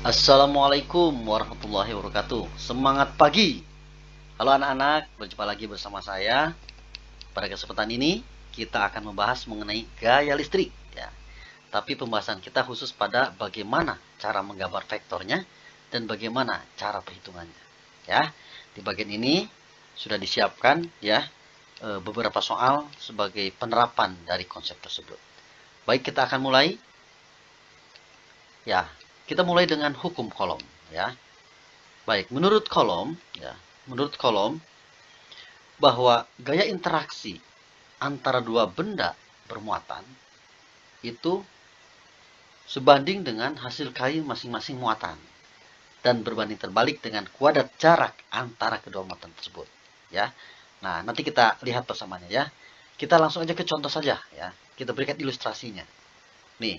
Assalamualaikum warahmatullahi wabarakatuh. Semangat pagi. Halo anak-anak, berjumpa lagi bersama saya. Pada kesempatan ini kita akan membahas mengenai gaya listrik ya. Tapi pembahasan kita khusus pada bagaimana cara menggambar vektornya dan bagaimana cara perhitungannya. Ya. Di bagian ini sudah disiapkan ya beberapa soal sebagai penerapan dari konsep tersebut. Baik, kita akan mulai. Ya, kita mulai dengan hukum kolom ya. Baik, menurut kolom bahwa gaya interaksi antara dua benda bermuatan itu sebanding dengan hasil kali masing-masing muatan dan berbanding terbalik dengan kuadrat jarak antara kedua muatan tersebut ya. Nah, nanti kita lihat bersamanya ya. Kita langsung aja ke contoh saja ya. Kita berikan ilustrasinya. Nih,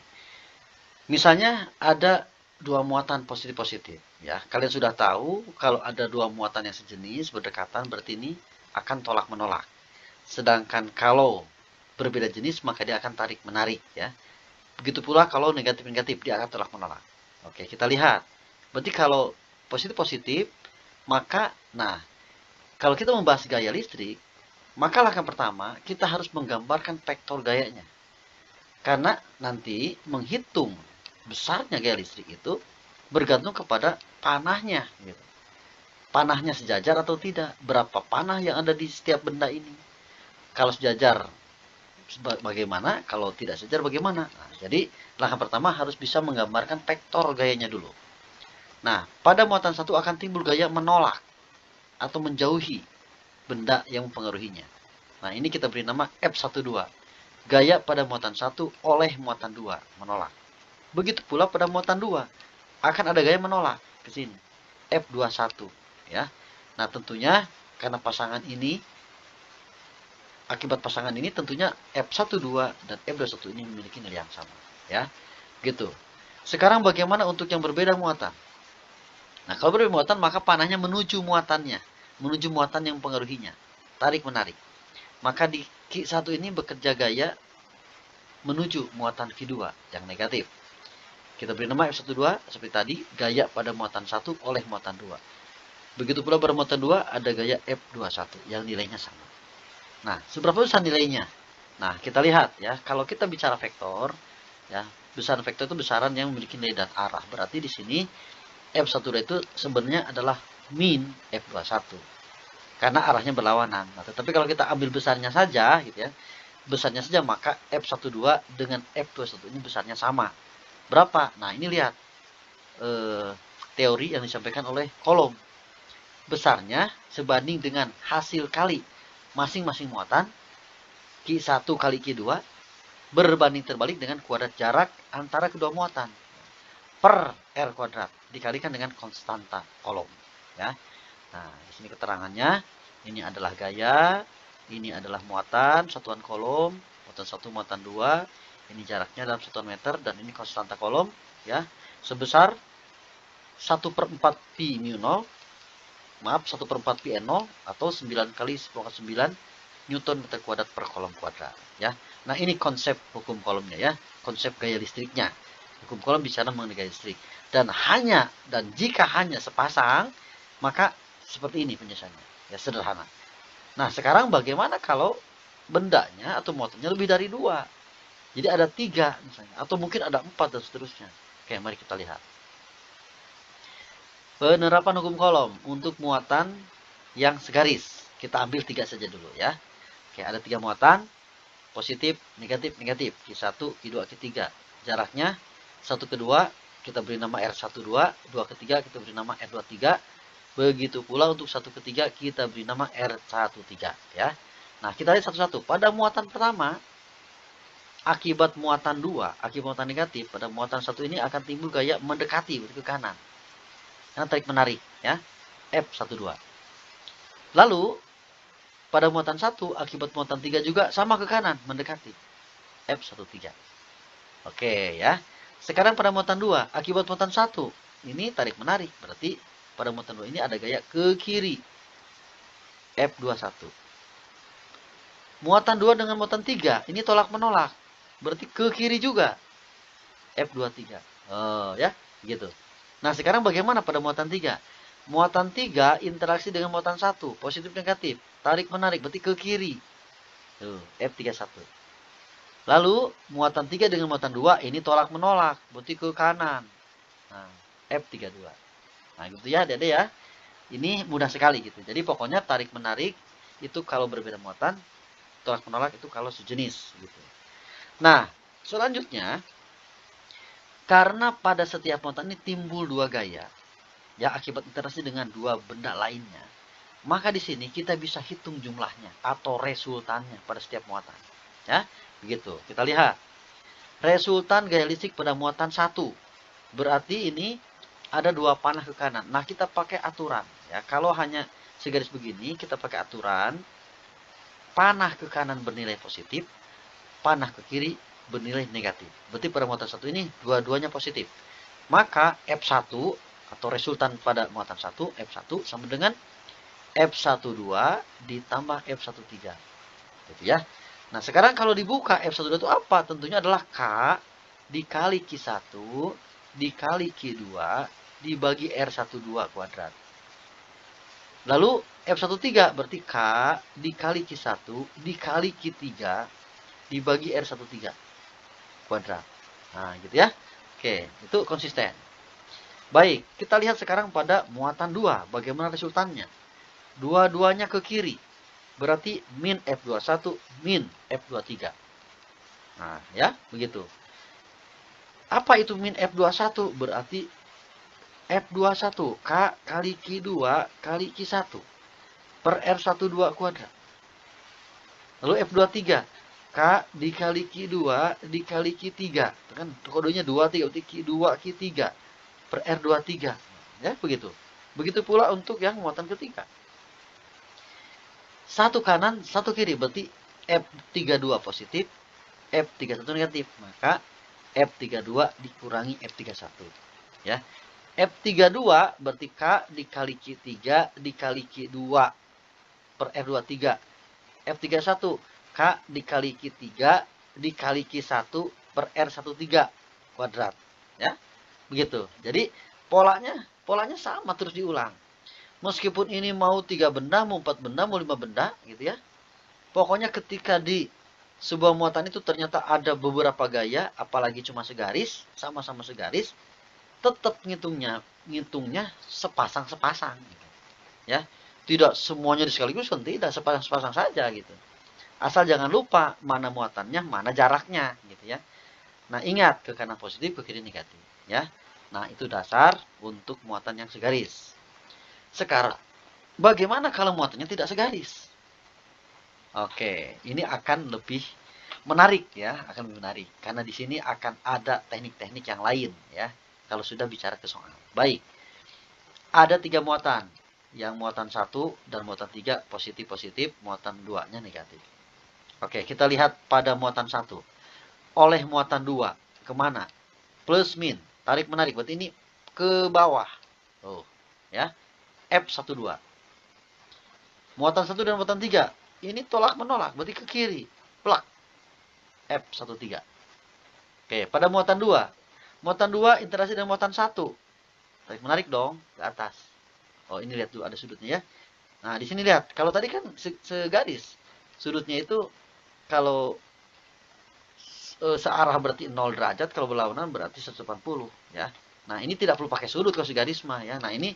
misalnya ada dua muatan positif-positif ya. Kalian sudah tahu kalau ada dua muatan yang sejenis berdekatan berarti ini akan tolak menolak. Sedangkan kalau berbeda jenis maka dia akan tarik menarik ya. Begitu pula kalau negatif-negatif dia akan tolak menolak. Oke, kita lihat. Berarti kalau positif-positif maka kalau kita membahas gaya listrik, maka langkah pertama kita harus menggambarkan vektor gayanya. Karena nanti menghitung besarnya gaya listrik itu bergantung kepada panahnya gitu. Panahnya sejajar atau tidak, berapa panah yang ada di setiap benda ini. Kalau sejajar bagaimana, kalau tidak sejajar bagaimana. Nah, jadi langkah pertama harus bisa menggambarkan vektor gayanya dulu. Nah, pada muatan satu akan timbul gaya menolak atau menjauhi benda yang mempengaruhinya. Nah, ini kita beri nama F12. Gaya pada muatan 1 oleh muatan 2 menolak. Begitu pula pada muatan 2 akan ada gaya menolak ke sini. F21 ya. Nah, tentunya karena pasangan ini akibat pasangan ini tentunya F12 dan F21 ini memiliki nilai yang sama ya. Gitu. Sekarang bagaimana untuk yang berbeda muatan? Nah, kalau berbeda muatan maka panahnya menuju muatannya, menuju muatan yang mempengaruhinya. Tarik menarik. Maka di Q1 ini bekerja gaya menuju muatan Q2 yang negatif. Kita beri nama F12 seperti tadi, gaya pada muatan 1 oleh muatan 2. Begitu pula pada muatan 2 ada gaya F21 yang nilainya sama. Nah, seberapa besar nilainya? Nah, kita lihat ya, kalau kita bicara vektor, ya, besaran vektor itu besaran yang memiliki nilai dan arah. Berarti di sini F12 itu sebenarnya adalah min F21. Karena arahnya berlawanan. Nah, tetapi kalau kita ambil besarnya saja gitu ya, besarnya saja maka F12 dengan F21 ini besarnya sama. Berapa? Nah, ini lihat teori yang disampaikan oleh kolom. Besarnya sebanding dengan hasil kali masing-masing muatan Q1 kali Q2 berbanding terbalik dengan kuadrat jarak antara kedua muatan per R kuadrat dikalikan dengan konstanta kolom ya. Nah, di sini keterangannya, ini adalah gaya, ini adalah muatan satuan kolom, muatan 1 muatan 2. Ini jaraknya dalam satuan meter dan ini konstanta kolom ya sebesar 1/4 pi mu 0. Maaf, 1/4 pi n0 atau 9 kali 10⁹ Newton meter kuadrat per kolom kuadrat ya. Nah, ini konsep hukum kolomnya ya, konsep gaya listriknya. Hukum kolom bicara mengenai gaya listrik dan jika hanya sepasang maka seperti ini penjelasannya ya, sederhana. Nah, sekarang bagaimana kalau bendanya atau muatannya lebih dari 2? Jadi ada 3 misalnya, atau mungkin ada 4 dan seterusnya. Oke, mari kita lihat. Penerapan hukum kolom untuk muatan yang segaris. Kita ambil 3 saja dulu ya. Oke, ada 3 muatan. Positif, negatif, negatif. Q1, Q2, Q3. Jaraknya 1 ke 2 kita beri nama R12, 2 ke 3 kita beri nama R23. Begitu pula untuk 1 ke 3 kita beri nama R13 ya. Nah, kita lihat satu-satu. Pada muatan pertama, akibat muatan 2, akibat muatan negatif, pada muatan 1 ini akan timbul gaya mendekati ke kanan. Yang tarik menarik ya, F12. Lalu pada muatan 1 akibat muatan 3 juga sama ke kanan, mendekati F13. Oke ya. Sekarang pada muatan 2 akibat muatan 1 ini tarik menarik, berarti pada muatan 2 ini ada gaya ke kiri F21. Muatan 2 dengan muatan 3 ini tolak menolak, berarti ke kiri juga F23. Oh ya, gitu. Nah, sekarang bagaimana pada muatan 3? Muatan 3 interaksi dengan muatan 1, positif negatif. Tarik menarik, berarti ke kiri. Tuh, F31. Lalu, muatan 3 dengan muatan 2, ini tolak menolak, berarti ke kanan. Nah, F32. Nah, gitu ya, Dede ya. Ini mudah sekali gitu. Jadi pokoknya tarik menarik itu kalau berbeda muatan, tolak menolak itu kalau sejenis gitu. Nah, selanjutnya karena pada setiap muatan ini timbul dua gaya ya akibat interaksi dengan dua benda lainnya, maka di sini kita bisa hitung jumlahnya atau resultannya pada setiap muatan. Ya, begitu. Kita lihat. Resultan gaya listrik pada muatan 1. Berarti ini ada dua panah ke kanan. Nah, kita pakai aturan. Ya, kalau hanya segaris begini, kita pakai aturan. Panah ke kanan bernilai positif, panah ke kiri bernilai negatif. Berarti pada muatan 1 ini dua-duanya positif. Maka F1 atau resultan pada muatan 1, F1 sama dengan F12 ditambah F13. Gitu ya. Nah, sekarang kalau dibuka F12 itu apa? Tentunya adalah K dikali Q1 dikali Q2 dibagi R12 kuadrat. Lalu F13 berarti K dikali Q1 dikali Q3 dibagi R13 kuadrat. Nah, gitu ya. Oke, itu konsisten. Baik, kita lihat sekarang pada muatan 2. Bagaimana resultannya? Dua-duanya ke kiri. Berarti min F21 min F23. Nah, ya, begitu. Apa itu min F21? Berarti F21 K kali Q2 kali Q1 per R12 kuadrat. Lalu F23 K dikali Q2 dikali Q3. Kan kodenya 23 berarti Q2 Q3 per R23. Ya, begitu. Begitu pula untuk yang muatan ketiga. Satu kanan, satu kiri. Berarti F32 positif, F31 negatif. Maka F32 dikurangi F31. Ya. F32 berarti K dikali Q3 dikali Q2 per R23. F31 K dikali Q3 dikali Q1 per R13 kuadrat. Ya. Begitu. Jadi polanya sama terus diulang. Meskipun ini mau 3 benda, mau 4 benda, mau 5 benda gitu ya. Pokoknya ketika di sebuah muatan itu ternyata ada beberapa gaya, apalagi cuma segaris, sama-sama segaris, tetap ngitungnya sepasang-sepasang gitu. Ya. Tidak semuanya sekaligus kan, tidak, sepasang-sepasang saja gitu. Asal jangan lupa mana muatannya, mana jaraknya gitu ya. Nah, ingat ke kanan positif, ke kiri negatif ya. Nah, itu dasar untuk muatan yang segaris. Sekarang, bagaimana kalau muatannya tidak segaris? Oke, ini akan lebih menarik ya, akan lebih menarik. Karena di sini akan ada teknik-teknik yang lain ya, kalau sudah bicara ke soal. Baik, ada 3 muatan. Yang muatan 1 dan muatan 3 positif-positif, muatan 2-nya negatif. Oke, kita lihat pada muatan 1. Oleh muatan 2, kemana? Plus min, tarik menarik, berarti ini ke bawah. Oh, ya. F12. Muatan 1 dan muatan 3. Ini tolak menolak, berarti ke kiri. Plak. F13. Oke, pada muatan 2. Muatan 2 interaksi dengan muatan 1. Tarik menarik dong, ke atas. Oh, ini lihat tuh ada sudutnya ya. Nah, di sini lihat. Kalau tadi kan segaris. Sudutnya itu kalau searah berarti 0 derajat, kalau berlawanan berarti 180 ya. Nah, ini tidak perlu pakai sudut kalau segaris mah ya. Nah, ini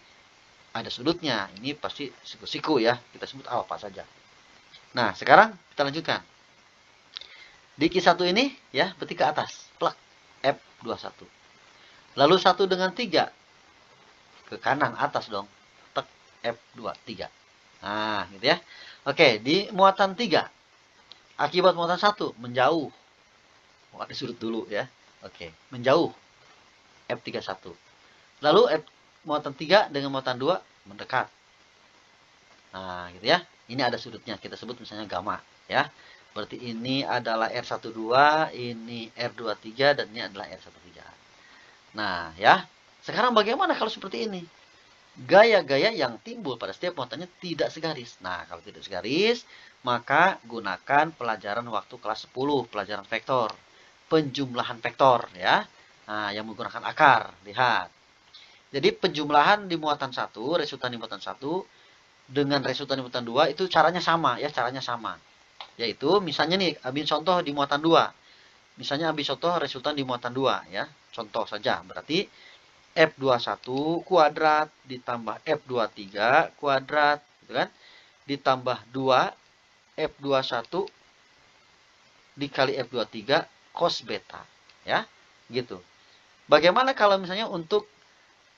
ada sudutnya. Ini pasti siku-siku ya. Kita sebut apa saja. Nah, sekarang kita lanjutkan. Di Q1 ini ya, berarti ke atas. Plak. F21. Lalu 1 dengan 3. Ke kanan, atas dong. Tek. F23. Nah, gitu ya. Oke, di muatan 3. Akibat muatan 1, menjauh. Oh, ada sudut dulu ya. Oke, menjauh. F31. Lalu muatan 3 dengan muatan 2 mendekat. Nah, gitu ya. Ini ada sudutnya. Kita sebut misalnya gamma ya. Berarti ini adalah R12, ini R23 dan ini adalah R13. Nah, ya. Sekarang bagaimana kalau seperti ini? Gaya-gaya yang timbul pada setiap muatannya tidak segaris. Nah, kalau tidak segaris, maka gunakan pelajaran waktu kelas 10, pelajaran vektor. Penjumlahan vektor ya. Nah, yang menggunakan akar. Lihat. Jadi penjumlahan di muatan 1, resultan di muatan 1 dengan resultan di muatan 2 itu caranya sama ya, caranya sama. Yaitu misalnya nih, ambil contoh di muatan 2. Misalnya ambil contoh resultan di muatan 2 ya. Contoh saja. Berarti F21 kuadrat ditambah F23 kuadrat gitu kan. Ditambah 2 F21 dikali F23 cos beta ya. Gitu. Bagaimana kalau misalnya untuk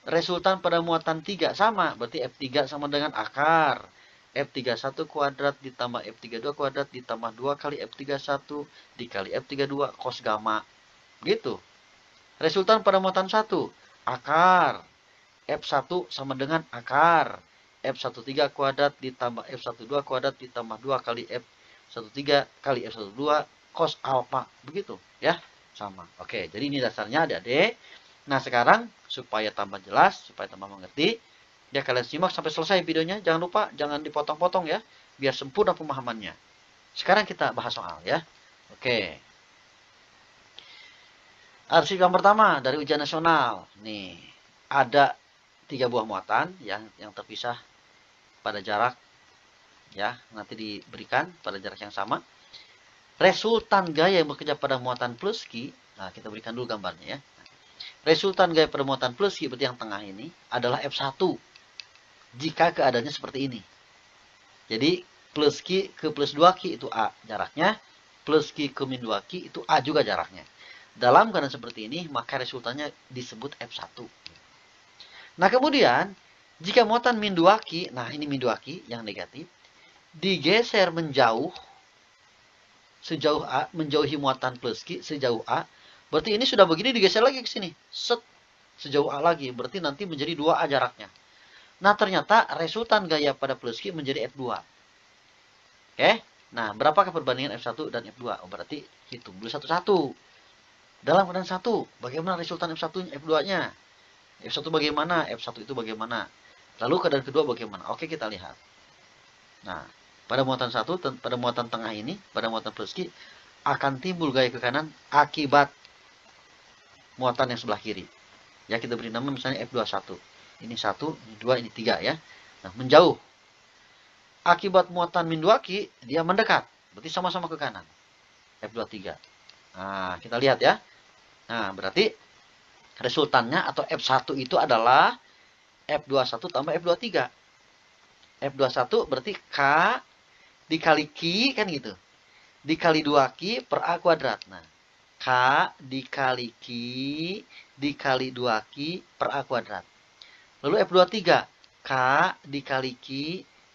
resultan pada muatan 3 sama, berarti F3 sama dengan akar F31 kuadrat ditambah F32 kuadrat ditambah 2 kali F31 dikali F32 cos gamma. Gitu. Resultan pada muatan 1, akar F1 sama dengan akar F13 kuadrat ditambah F12 kuadrat ditambah 2 kali F13 kali F12 cos alpha. Begitu ya. Sama. Oke, jadi ini dasarnya adik-adik. Nah, sekarang supaya tambah jelas, supaya tambah mengerti, ya kalian simak sampai selesai videonya. Jangan lupa, jangan dipotong-potong ya, biar sempurna pemahamannya. Sekarang kita bahas soal ya. Oke. Arsip yang pertama dari ujian nasional. Nih, ada 3 buah muatan yang terpisah pada jarak ya, nanti diberikan pada jarak yang sama. Resultan gaya yang bekerja pada muatan plus Q, nah kita berikan dulu gambarnya ya. Resultan gaya pada muatan plus Q, berarti yang tengah ini, adalah F1. Jika keadaannya seperti ini. Jadi, plus Q ke plus 2Q itu A jaraknya, plus Q ke min 2Q itu A juga jaraknya. Dalam keadaan seperti ini, maka resultannya disebut F1. Nah, kemudian, jika muatan min 2Q, nah ini min 2Q yang negatif, digeser menjauh, sejauh A, menjauhi muatan plus Q sejauh A, berarti ini sudah begini digeser lagi ke sini. Set, sejauh A lagi, berarti nanti menjadi 2A jaraknya. Nah, ternyata resultan gaya pada plus Q menjadi F2. Oke, nah berapakah perbandingan F1 dan F2? Oh, berarti hitung dulu satu-satu. Dalam keadaan 1, bagaimana resultan F1 F2-nya? F1 bagaimana? F1 itu bagaimana? Lalu keadaan kedua bagaimana? Oke, kita lihat. Nah, pada muatan 1, pada muatan tengah ini, pada muatan plus Q, akan timbul gaya ke kanan akibat muatan yang sebelah kiri. Ya, kita beri nama misalnya F21. Ini 1, ini 2, ini 3 ya. Nah, menjauh. Akibat muatan min 2Q, dia mendekat. Berarti sama-sama ke kanan. F23. Nah, kita lihat ya. Nah, berarti resultannya atau F1 itu adalah F21 tambah F23. F21 berarti K dikali Q, kan gitu. Dikali 2Q per A kuadrat. Nah, K dikali Q dikali 2Q per A kuadrat. Lalu F23, K dikali Q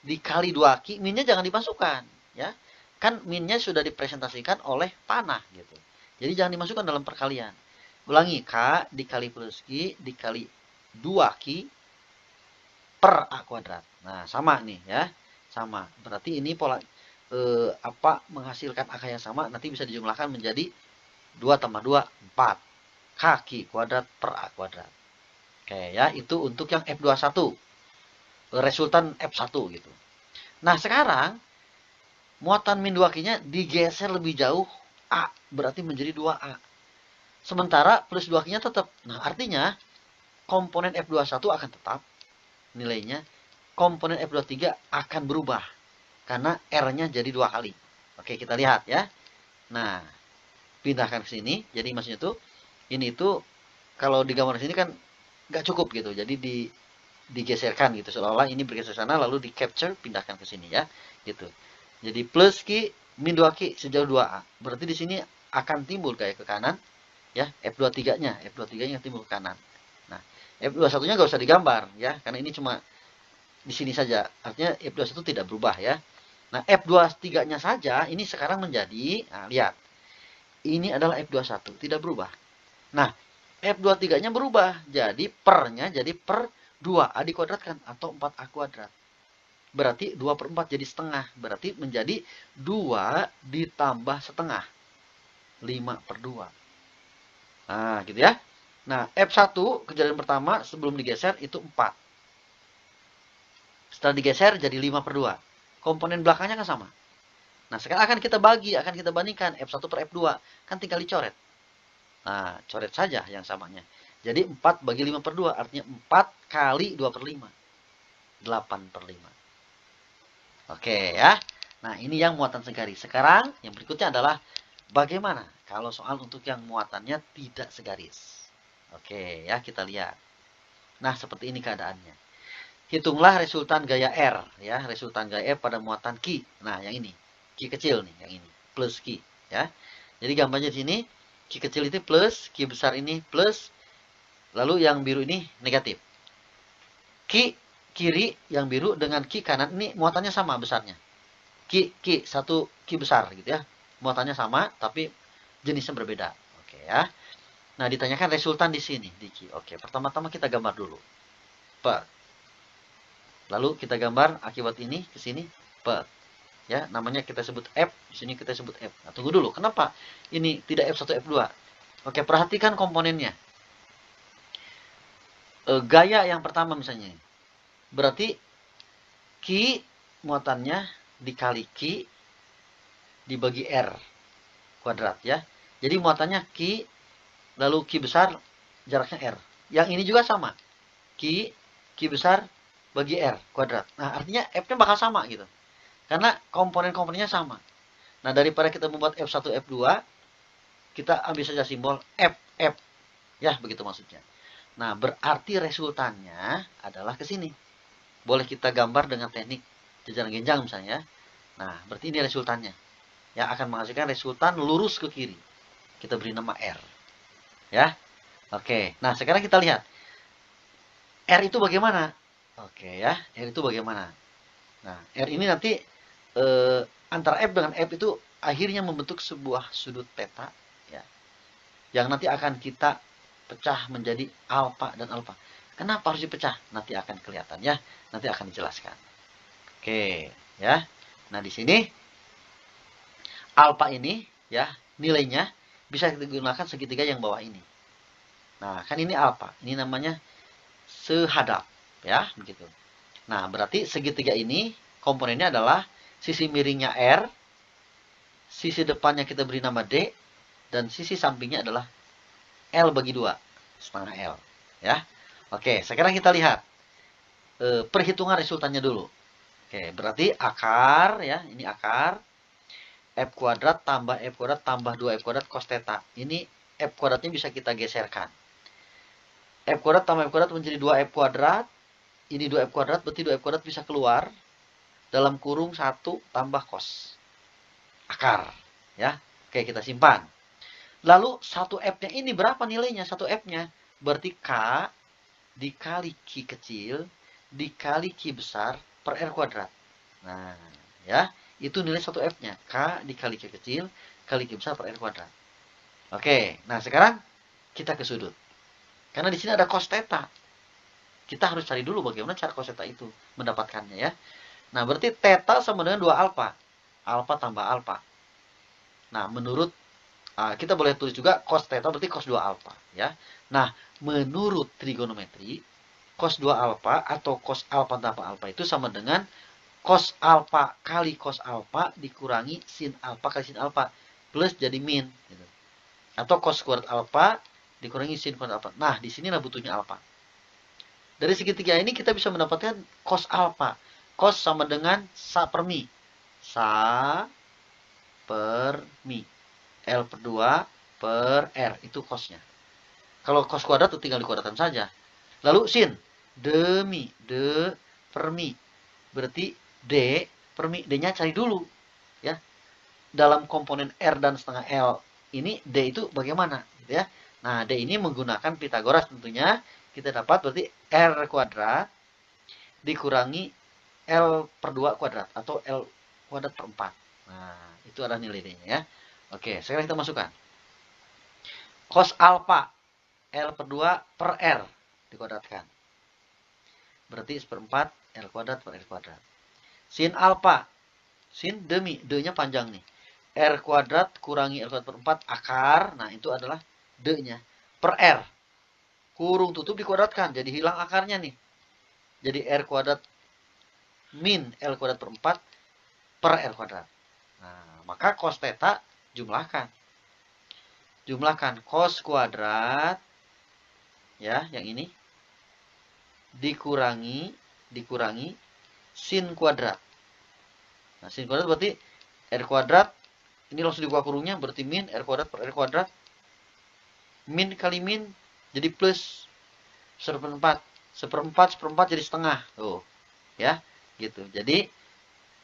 dikali 2Q, minnya jangan dimasukkan. Ya, kan minnya sudah dipresentasikan oleh panah gitu. Jadi jangan dimasukkan dalam perkalian. Ulangi, K dikali plus Q dikali 2Q per A kuadrat. Nah, sama nih ya. Sama. Berarti ini pola menghasilkan angka yang sama nanti bisa dijumlahkan menjadi 2 tambah 2, 4. Kaki kuadrat per A kuadrat. Oke ya, itu untuk yang F21. Resultan F1 gitu. Nah, sekarang muatan min 2Q-nya digeser lebih jauh A, berarti menjadi 2A. Sementara plus 2Q-nya tetap. Nah, artinya komponen F21 akan tetap nilainya. Komponen F23 akan berubah. Karena R-nya jadi 2 kali. Oke, kita lihat ya. Nah, pindahkan ke sini. Jadi maksudnya tuh, ini tuh, kalau di gambar sini kan nggak cukup gitu. Jadi digeserkan gitu. Seolah-olah ini bergeser sana, lalu di capture, pindahkan ke sini ya. Gitu. Jadi plus Q, min 2Q sejauh 2A. Berarti di sini akan timbul kayak ke kanan. Ya, F23-nya. F23-nya timbul ke kanan. Nah, F21-nya nggak usah digambar ya. Karena ini cuma di sini saja. Artinya F21 tidak berubah ya. Nah, F23-nya saja ini sekarang menjadi, nah, lihat. Ini adalah F21, tidak berubah. Nah, F23-nya berubah. Jadi pernya jadi per 2A dikuadratkan atau 4A kuadrat. Berarti 2 per 4 jadi setengah. Berarti menjadi 2 ditambah setengah. 5 per 2. Nah, gitu ya. Nah, F1 kejadian pertama sebelum digeser itu 4. Setelah digeser jadi 5 per 2. Komponen belakangnya kan sama. Nah, sekarang akan kita bagi, akan kita bandingkan F1 per F2. Kan tinggal dicoret. Nah, coret saja yang samanya. Jadi 4 bagi 5 per 2. Artinya 4 kali 2 per 5. 8 per 5. Oke ya. Nah ini yang muatan segaris. Sekarang yang berikutnya adalah bagaimana kalau soal untuk yang muatannya tidak segaris. Oke ya, kita lihat. Nah seperti ini keadaannya. Hitunglah resultan gaya R ya, resultan gaya R pada muatan Q. Nah, yang ini. Q kecil nih, yang ini. Plus Q ya. Jadi gambarnya di sini Q kecil itu plus, Q besar ini plus, lalu yang biru ini negatif. Q kiri yang biru dengan Q kanan ini muatannya sama besarnya. Q satu Q besar gitu ya. Muatannya sama tapi jenisnya berbeda. Oke ya. Nah, ditanyakan resultan di sini di Q. Oke, pertama-tama kita gambar dulu. Per. Lalu kita gambar akibat ini ke sini per. Ya, namanya kita sebut F, di sini kita sebut F. Nah, tunggu dulu. Kenapa ini tidak F1, F2? Oke, perhatikan komponennya. Gaya yang pertama misalnya. Berarti Q muatannya dikali Q dibagi R kuadrat ya. Jadi muatannya Q lalu Q besar jaraknya R. Yang ini juga sama. Q besar bagi R kuadrat. Nah, artinya F-nya bakal sama gitu. Karena komponen-komponennya sama. Nah, daripada kita membuat F1, F2, kita ambil saja simbol F. Ya, begitu maksudnya. Nah, berarti resultannya adalah ke sini. Boleh kita gambar dengan teknik jajaran genjang misalnya. Nah, berarti ini resultannya. Ya, akan menghasilkan resultan lurus ke kiri. Kita beri nama R. Ya. Oke. Nah, sekarang kita lihat. R itu bagaimana? Oke ya, R itu bagaimana? Nah, R ini nanti antara F dengan F itu akhirnya membentuk sebuah sudut peta ya, yang nanti akan kita pecah menjadi alfa dan alfa. Kenapa harus dipecah? Nanti akan kelihatan ya, nanti akan dijelaskan. Oke ya. Nah, di sini alfa ini ya, nilainya bisa digunakan segitiga yang bawah ini. Nah, kan ini alfa, ini namanya sehadap ya, begitu. Nah, berarti segitiga ini komponennya adalah sisi miringnya R, sisi depannya kita beri nama D, dan sisi sampingnya adalah L bagi 2, setengah L. Ya. Oke, sekarang kita lihat perhitungan resultannya dulu. Oke, berarti akar, ya, ini akar, F kuadrat tambah F kuadrat tambah 2F kuadrat cos theta. Ini F kuadratnya bisa kita geserkan. F kuadrat tambah F kuadrat menjadi 2F kuadrat. Ini 2F kuadrat, berarti 2F kuadrat bisa keluar dalam kurung 1 tambah cos akar. Ya, oke, kita simpan. Lalu 1F-nya ini berapa nilainya? 1F-nya berarti K dikali Q kecil dikali Q besar per R kuadrat. Nah, ya, itu nilai 1F-nya. K dikali Q kecil kali Q besar per R kuadrat. Oke, nah sekarang kita ke sudut. Karena di sini ada cos theta. Kita harus cari dulu bagaimana cara cos theta itu mendapatkannya ya. Nah, berarti theta sama dengan 2 alfa. Alfa tambah alfa. Nah, menurut kita boleh tulis juga cos theta berarti cos 2 alfa ya. Nah, menurut trigonometri cos 2 alfa atau cos alfa tambah alfa itu sama dengan cos alfa kali cos alfa dikurangi sin alfa kali sin alfa plus jadi min gitu. Atau cos kuadrat alfa dikurangi sin kuadrat alfa. Nah, di sinilah butuhnya alfa. Dari segitiga ini kita bisa mendapatkan cos alfa. Cos sama dengan sa per mi. Sa per mi. L per 2 per R. Itu cosnya. Kalau cos kuadrat itu tinggal dikuadratkan saja. Lalu sin. Demi. De per mi. Berarti D per mi. D-nya cari dulu. Ya. Dalam komponen R dan setengah L ini D itu bagaimana? Gitu ya. Nah, D ini menggunakan Pitagoras tentunya. Kita dapat berarti R kuadrat dikurangi L per 2 kuadrat atau L kuadrat per 4. Nah, itu adalah nilai D-nya ya. Oke, sekarang kita masukkan. Cos alfa L per 2 per R dikuadratkan. Berarti seperempat L kuadrat per R kuadrat. Sin alfa. Sin demi. D-nya panjang nih. R kuadrat kurangi L kuadrat per 4 akar. Nah, itu adalah D-nya. Per R. Kurung tutup dikuadratkan. Jadi hilang akarnya nih. Jadi R kuadrat min L kuadrat per 4 per R kuadrat. Nah, maka cos theta jumlahkan. Jumlahkan cos kuadrat ya, yang ini dikurangi sin kuadrat. Nah, sin kuadrat berarti R kuadrat, ini langsung dibuka kurungnya, berarti min R kuadrat per R kuadrat. Min kali min, jadi plus seperempat. Seperempat jadi setengah. Tuh, ya, gitu. Jadi,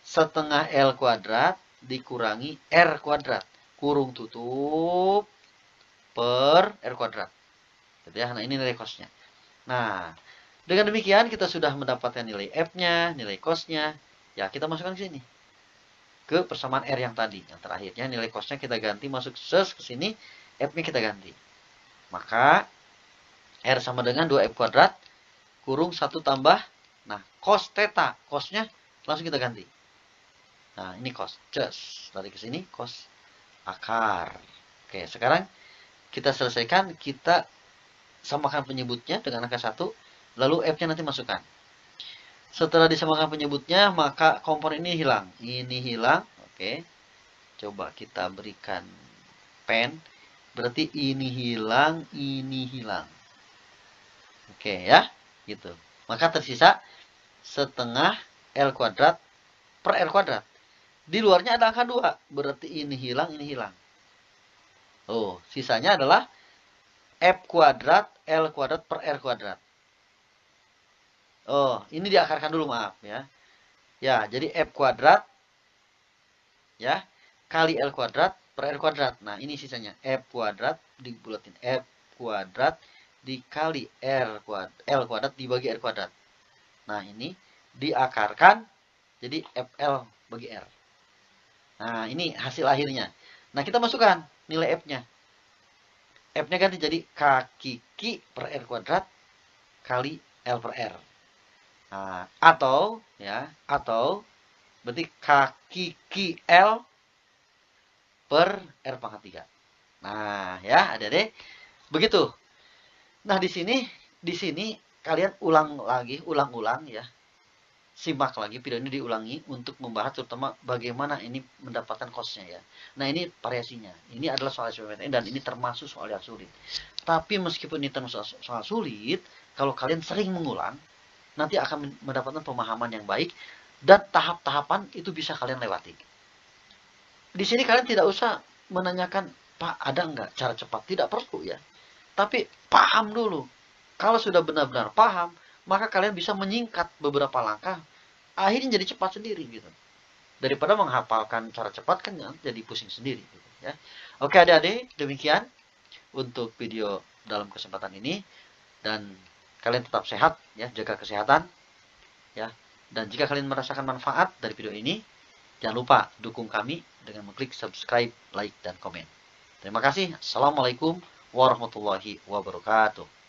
setengah L kuadrat dikurangi R kuadrat. Kurung tutup per R kuadrat. Gitu ya. Nah, ini nilai cos-nya. Nah, dengan demikian kita sudah mendapatkan nilai F-nya, nilai cos-nya. Ya, kita masukkan ke sini. Ke persamaan R yang tadi. Yang terakhirnya nilai cos-nya kita ganti masuk ke sini, F-nya kita ganti. Maka R sama dengan 2F kuadrat kurung 1 tambah, nah, cos theta. Cos-nya langsung kita ganti. Nah, ini cos. Just lari ke sini, cos akar. Oke, sekarang kita selesaikan, kita samakan penyebutnya dengan angka 1, lalu F-nya nanti masukkan. Setelah disamakan penyebutnya, maka komponen ini hilang. Ini hilang. Oke. Coba kita berikan pen. Berarti ini hilang, ini hilang. Oke ya, gitu. Maka tersisa setengah L kuadrat per R kuadrat. Di luarnya ada angka 2. Berarti ini hilang, ini hilang. Oh, sisanya adalah F kuadrat L kuadrat per R kuadrat. Oh, ini diakarkan dulu, maaf ya. Ya, jadi F kuadrat ya kali L kuadrat per R kuadrat. Nah, ini sisanya F kuadrat dibulatin F kuadrat dikali L kuadrat dibagi R kuadrat. Nah, ini diakarkan jadi FL bagi R. Nah, ini hasil akhirnya. Nah, kita masukkan nilai F-nya. F-nya ganti jadi kaki Q per R kuadrat kali L per R. Nah, atau berarti kaki QL per R pangkat 3. Nah, ya, adik-adik. Begitu. Nah, di sini kalian ulang ya. Simak lagi video ini, diulangi untuk membahas terutama bagaimana ini mendapatkan cos-nya ya. Nah, ini variasinya. Ini adalah soal SBMPTN dan ini termasuk soal yang sulit. Tapi meskipun ini termasuk soal sulit, kalau kalian sering mengulang, nanti akan mendapatkan pemahaman yang baik dan tahap-tahapan itu bisa kalian lewati. Di sini kalian tidak usah menanyakan, Pak, ada nggak cara cepat? Tidak perlu ya. Tapi paham dulu. Kalau sudah benar-benar paham, maka kalian bisa menyingkat beberapa langkah. Akhirnya jadi cepat sendiri gitu. Daripada menghafalkan cara cepat kan jadi pusing sendiri gitu ya. Oke adik-adik, demikian untuk video dalam kesempatan ini. Dan kalian tetap sehat ya, jaga kesehatan ya. Dan jika kalian merasakan manfaat dari video ini, jangan lupa dukung kami dengan mengklik subscribe, like, dan komen. Terima kasih. Assalamualaikum warahmatullahi wabarakatuh.